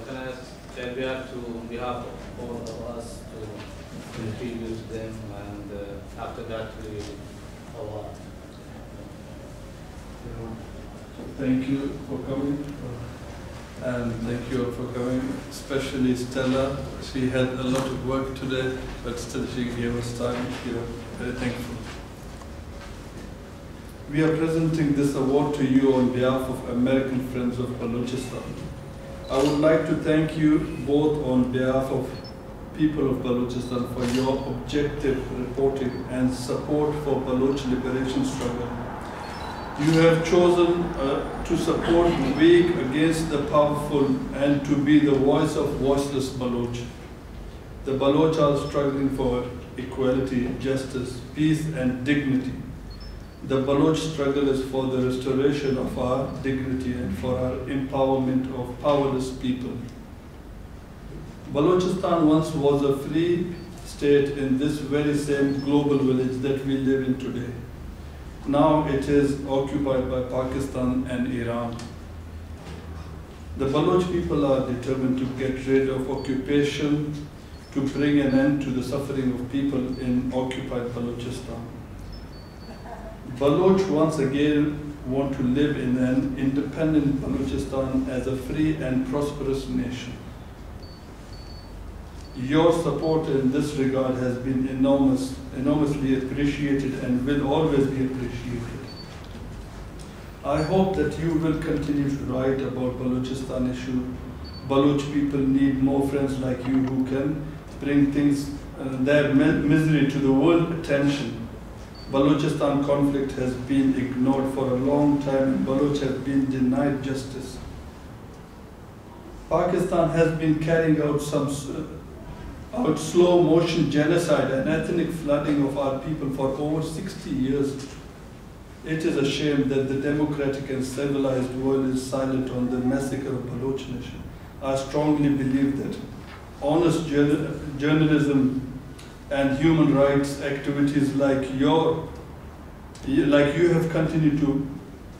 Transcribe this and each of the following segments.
can I ask Hyrbyair to, on behalf of all of us, to contribute them, and after that we will award. Thank you for coming, and thank you all for coming, especially Stella. She had a lot of work today, but still she gave us time. We are very thankful. We are presenting this award to you on behalf of American Friends of Balochistan. I would like to thank you both on behalf of people of Balochistan for your objective reporting and support for Baloch liberation struggle. You have chosen to support the weak against the powerful and to be the voice of voiceless Baloch. The Baloch are struggling for equality, justice, peace and dignity. The Baloch struggle is for the restoration of our dignity and for our empowerment of powerless people. Balochistan once was a free state in this very same global village that we live in today. Now it is occupied by Pakistan and Iran. The Baloch people are determined to get rid of occupation, to bring an end to the suffering of people in occupied Balochistan. Baloch once again want to live in an independent Balochistan as a free and prosperous nation. Your support in this regard has been enormously appreciated and will always be appreciated. I hope that you will continue to write about Balochistan issue. Baloch people need more friends like you who can bring their misery to the world attention. Balochistan conflict has been ignored for a long time and Baloch have been denied justice. Pakistan has been carrying out slow motion genocide and ethnic flooding of our people for over 60 years. It is a shame that the democratic and civilized world is silent on the massacre of Baloch nation. I strongly believe that honest journalism and human rights activities like you have continued to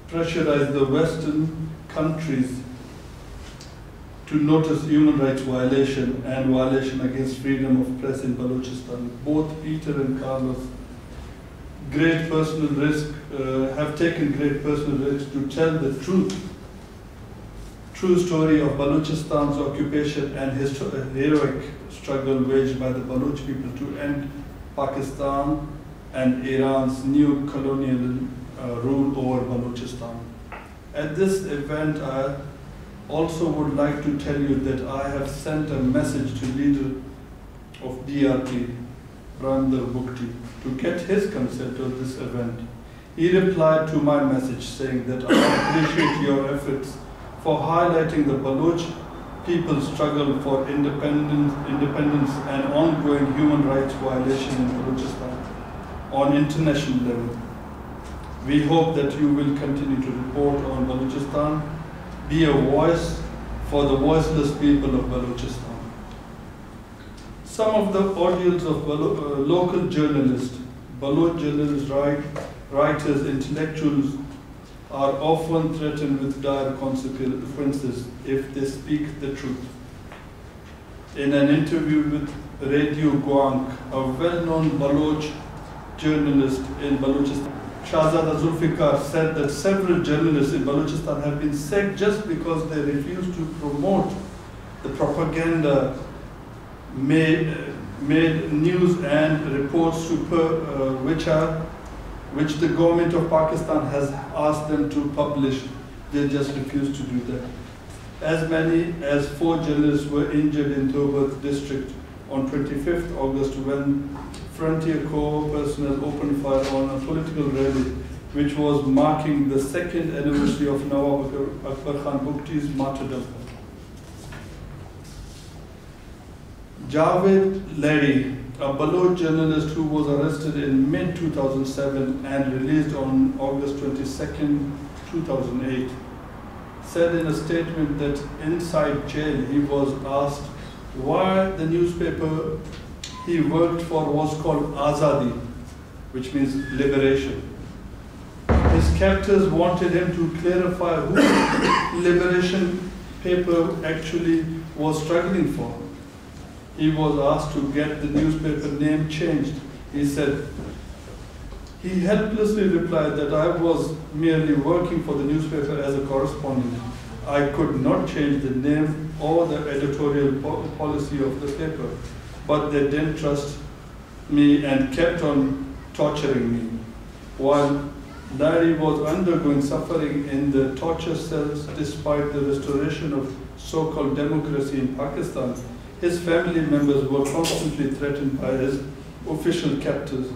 pressurize the Western countries to notice human rights violation and violation against freedom of press in Balochistan. Both Peter and Carlos have taken great personal risk to tell the true story of Balochistan's occupation and heroic struggle waged by the Baloch people to end Pakistan and Iran's new colonial rule over Balochistan. At this event, I also would like to tell you that I have sent a message to leader of DRP, Nawab Bugti, to get his consent on this event. He replied to my message saying that I appreciate your efforts for highlighting the Baloch people's struggle for independence and ongoing human rights violation in Balochistan on international level. We hope that you will continue to report on Balochistan, be a voice for the voiceless people of Balochistan. Some of the audience of local journalists, Baloch journalists, writers, intellectuals, are often threatened with dire consequences if they speak the truth. In an interview with Radio Guank, a well-known Baloch journalist in Balochistan, Shahzada Zulfikar, said that several journalists in Balochistan have been sacked just because they refused to promote the propaganda made news and reports which the government of Pakistan has asked them to publish. They just refused to do that. As many as 4 journalists were injured in Tobat district on 25th August when Frontier Corps personnel opened fire on a political rally which was marking the 2nd anniversary of Nawab Akbar Bugti's martyrdom. Javed Lady, a Baloch journalist who was arrested in mid-2007 and released on August 22, 2008, said in a statement that inside jail he was asked why the newspaper he worked for was called Azadi, which means liberation. His captors wanted him to clarify who liberation paper actually was struggling for. He was asked to get the newspaper name changed. He said, he helplessly replied that I was merely working for the newspaper as a correspondent. I could not change the name or the editorial policy of the paper, but they didn't trust me and kept on torturing me. While Larry was undergoing suffering in the torture cells despite the restoration of so-called democracy in Pakistan, his family members were constantly threatened by his official captors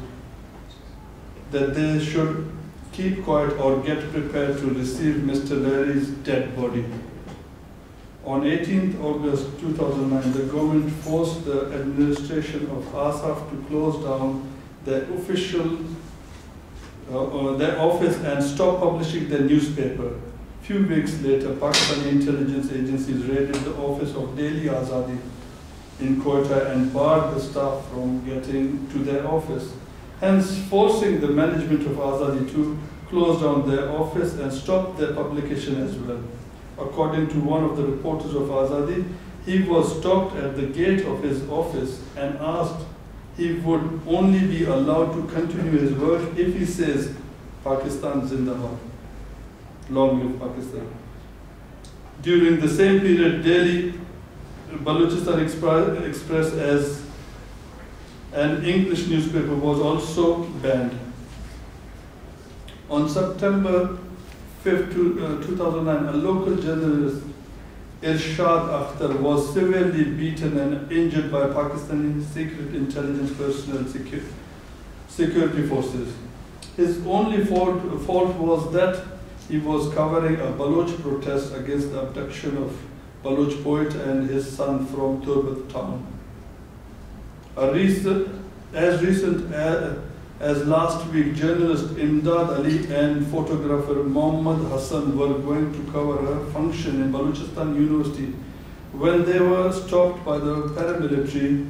that they should keep quiet or get prepared to receive Mr. Larry's dead body. On 18th August 2009, the government forced the administration of Asaf to close down their office and stop publishing their newspaper. Few weeks later, Pakistani intelligence agencies raided the office of Daily Azadi in Quetta and barred the staff from getting to their office, hence forcing the management of Azadi to close down their office and stop their publication as well. According to one of the reporters of Azadi, he was stopped at the gate of his office and asked he would only be allowed to continue his work if he says, Pakistan Zindabad, long live Pakistan. During the same period, Daily Balochistan Express as an English newspaper was also banned. On September 5, 2009, a local journalist, Irshad Akhtar, was severely beaten and injured by Pakistani secret intelligence personnel security forces. His only fault was that he was covering a Baloch protest against the abduction of Baloch poet and his son from Turbat town. As recent as last week, journalist Imdad Ali and photographer Mohammad Hassan were going to cover a function in Balochistan University when they were stopped by the paramilitary.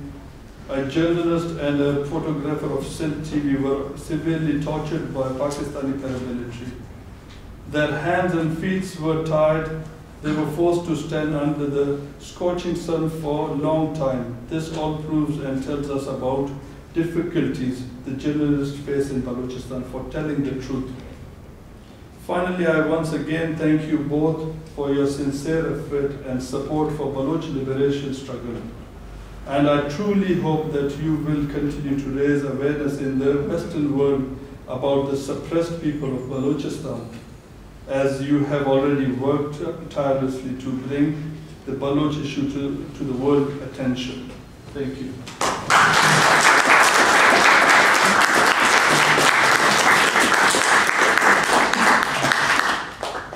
A journalist and a photographer of Sindh TV were severely tortured by Pakistani paramilitary. Their hands and feet were tied. They were forced to stand under the scorching sun for a long time. This all proves and tells us about difficulties the journalists face in Balochistan for telling the truth. Finally, I once again thank you both for your sincere effort and support for Baloch liberation struggle. And I truly hope that you will continue to raise awareness in the Western world about the suppressed people of Balochistan, as you have already worked tirelessly to bring the Baloch issue to the world attention. Thank you.